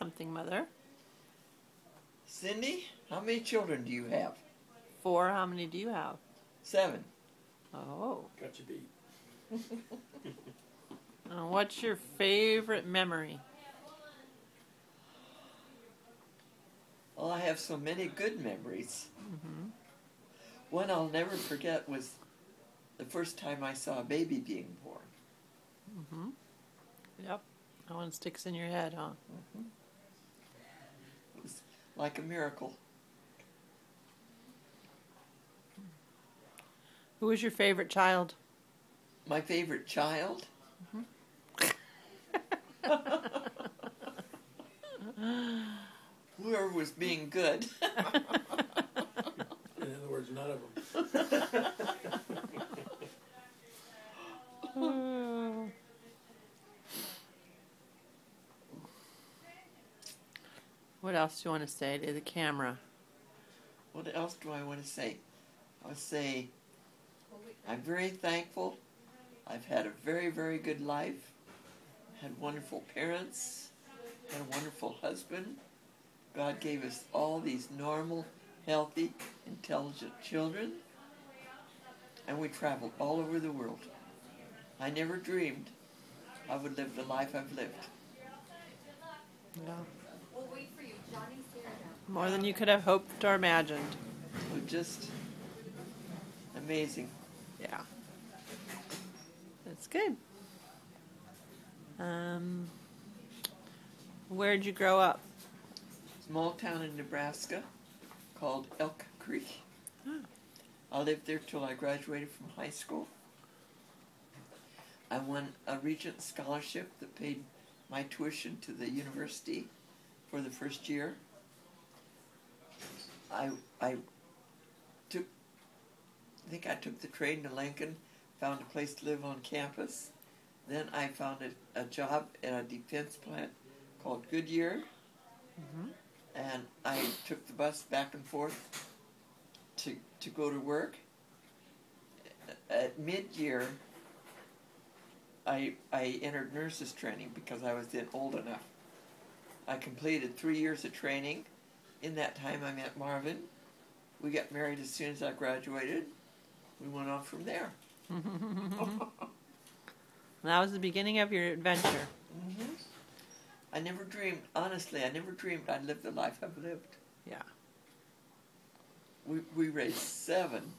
something, Mother. Cindy, how many children do you have? 4. How many do you have? 7. Oh. Got you beat. What's your favorite memory? Well, I have so many good memories. One I'll never forget was the first time I saw a baby being born. Yep. That one sticks in your head, huh? It was like a miracle. Who was your favorite child? My favorite child? Whoever was being good. In other words, none of them. What else do you want to say to the camera? What else do I want to say? I would say I'm very thankful. I've had a very, very good life. Had wonderful parents. Had a wonderful husband. God gave us all these normal, healthy, intelligent children. And we traveled all over the world. I never dreamed I would live the life I've lived. Yeah. We'll wait for you. Johnny's here now. More than you could have hoped or imagined. It was just amazing. Yeah. That's good. Where'd you grow up? Small town in Nebraska called Elk Creek. I lived there till I graduated from high school. I won a Regent scholarship that paid my tuition to the university for the first year. I think I took the train to Lincoln, found a place to live on campus. Then I found a job at a defense plant called Goodyear. And I took the bus back and forth to go to work. At mid-year, I entered nurses training because I was then old enough. I completed 3 years of training. In that time I met Marvin. We got married as soon as I graduated. We went on from there. That was the beginning of your adventure. I never dreamed, honestly, I never dreamed I'd live the life I've lived. Yeah. We raised 7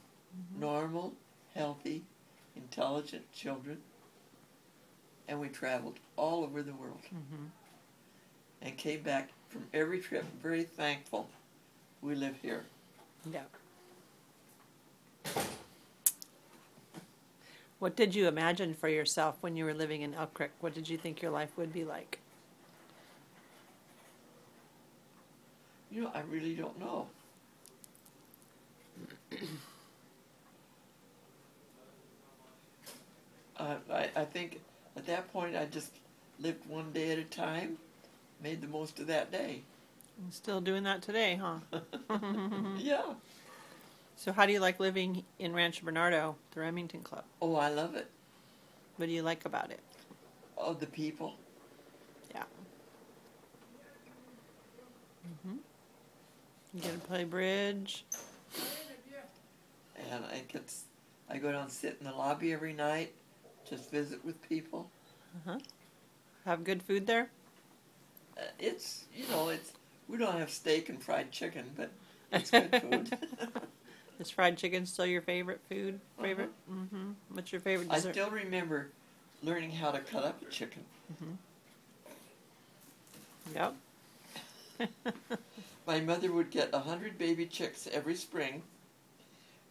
normal, healthy, intelligent children, and we traveled all over the world and came back from every trip very thankful we live here. Yeah. What did you imagine for yourself when you were living in Elk Creek? What did you think your life would be like? You know, I really don't know. I think at that point I just lived one day at a time, made the most of that day. I'm still doing that today, huh? Yeah. So how do you like living in Rancho Bernardo, the Remington Club? Oh, I love it. What do you like about it? Oh, the people. Yeah. You get to play bridge. And I go down and sit in the lobby every night, just visit with people. Have good food there? We don't have steak and fried chicken, but it's good food. Is fried chicken still your favorite food? What's your favorite I dessert? still remember learning how to cut up a chicken. Yep. My mother would get 100 baby chicks every spring.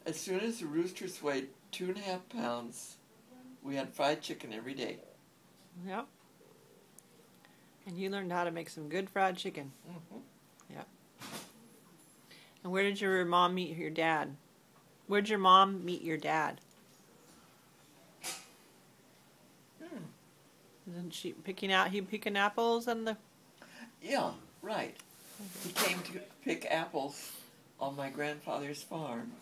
As soon as the roosters weighed 2.5 pounds, we had fried chicken every day. Yep. And you learned how to make some good fried chicken. Yep. And where did your mom meet your dad? Where'd your mom meet your dad? Isn't she picking apples and the... Yeah, right. He came to pick apples on my grandfather's farm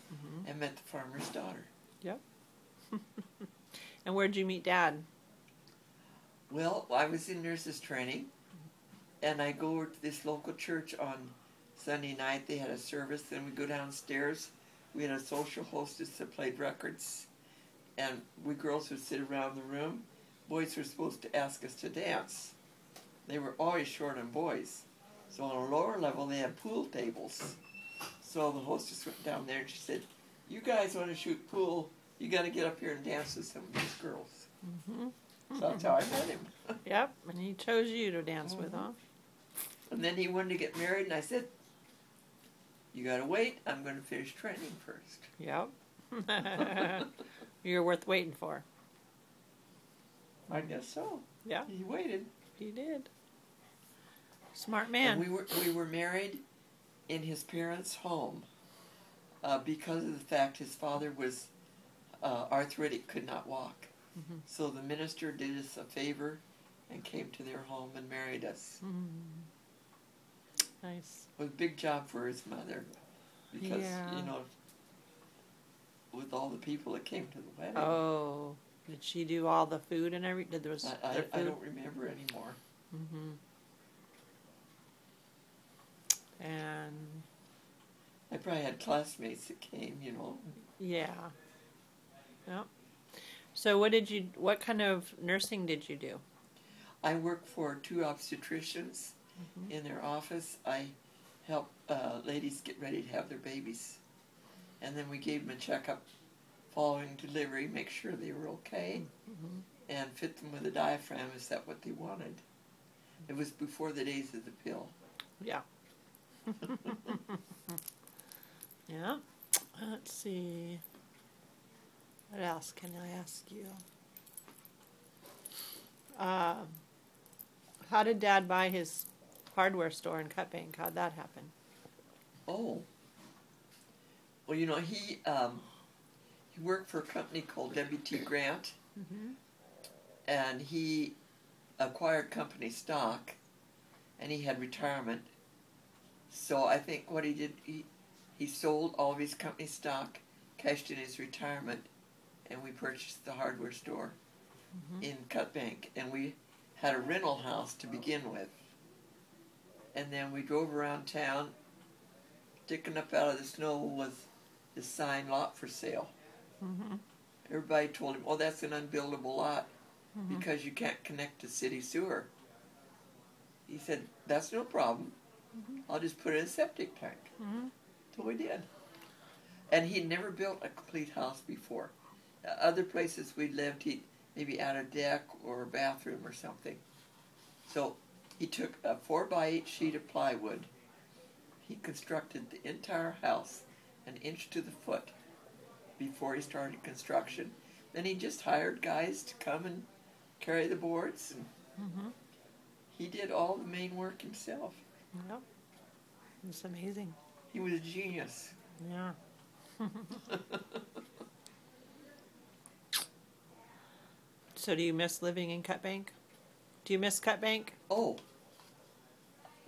and met the farmer's daughter. Yep. And where'd you meet Dad? Well, I was in nurses training, and I go over to this local church on Sunday night. They had a service. Then we go downstairs. We had a social hostess that played records, and we girls would sit around the room. Boys were supposed to ask us to dance. They were always short on boys. So on a lower level, they had pool tables. So the hostess went down there and she said, "You guys want to shoot pool? You got to get up here and dance with some of these girls." Mm-hmm. So that's how I met him. Yep, and he chose you to dance with, huh? And then he wanted to get married, and I said, "You got to wait. I'm going to finish training first." Yep. You're worth waiting for. I guess so. Yeah, He waited. he did. Smart man. And we were married in his parents' home because of the fact his father was arthritic, could not walk. Mm-hmm. So the minister did us a favor and came to their home and married us. Mm. Nice. It was a big job for his mother because, Yeah. you know, with all the people that came to the wedding. Oh, did she do all the food and everything? There was I their food? don't remember anymore. Mm-hmm. And I probably had classmates that came, you know. yeah. Yep. So what kind of nursing did you do? I worked for 2 obstetricians in their office. I helped ladies get ready to have their babies. And then we gave them a checkup following delivery, make sure they were okay, and fit them with a diaphragm. Is that what they wanted? It was before the days of the pill. Yeah. Yeah. Let's see. What else can I ask you? How did Dad buy his hardware store in Cut Bank? How'd that happen? Oh. Well, you know, he worked for a company called W.T. Grant, and he acquired company stock, and he had retirement. So I think what he did, he sold all of his company stock, cashed in his retirement, and we purchased the hardware store in Cut Bank. And we had a rental house to begin with. And then we drove around town. Sticking up out of the snow was the sign, "Lot for sale." Everybody told him, "Oh, that's an unbuildable lot because you can't connect to city sewer." He said, "That's no problem. I'll just put in a septic tank." So we did. And he'd never built a complete house before. Other places we lived, he'd maybe add a deck or a bathroom or something. So he took a 4x8 sheet of plywood. He constructed the entire house an inch to the foot before he started construction. Then he just hired guys to come and carry the boards. And he did all the main work himself. Yep. It's amazing. He was a genius. Yeah. So do you miss living in Cut Bank? Do you miss Cut Bank? Oh.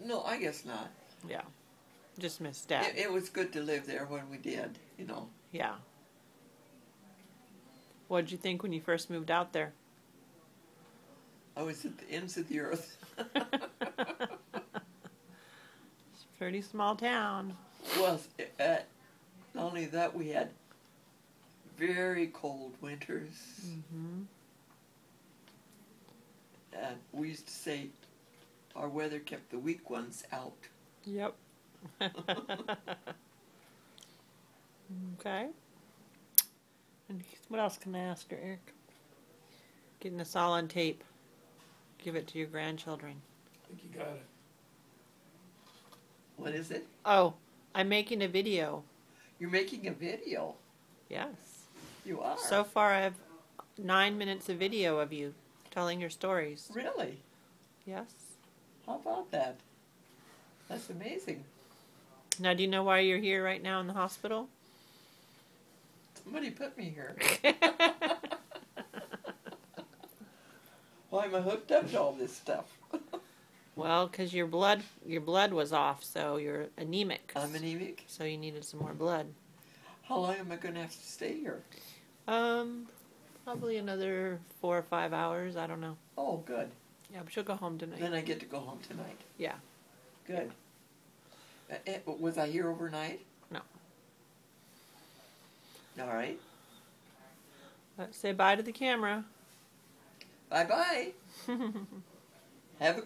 No, I guess not. Yeah. Just miss Dad. It was good to live there when we did, you know. Yeah. What did you think when you first moved out there? I was at the ends of the earth. It's a pretty small town. Well, not only that, we had very cold winters. And we used to say our weather kept the weak ones out. Yep. Okay. And what else can I ask her, Eric? Getting this all on tape. Give it to your grandchildren. I think you got it. What is it? Oh, I'm making a video. You're making a video. Yes. You are. So far, I have 9 minutes of video of you telling your stories. Really? Yes. How about that? That's amazing. Now, do you know why you're here right now in the hospital? Somebody put me here. Why am I hooked up to all this stuff? Well, because your blood was off, so you're anemic. I'm anemic. So you needed some more blood. How long am I going to have to stay here? Probably another 4 or 5 hours. I don't know. Oh, good. Yeah, but she'll go home tonight. Then I get to go home tonight. Yeah. Good. Was I here overnight? No. All right. Let's say bye to the camera. Bye-bye. Have a good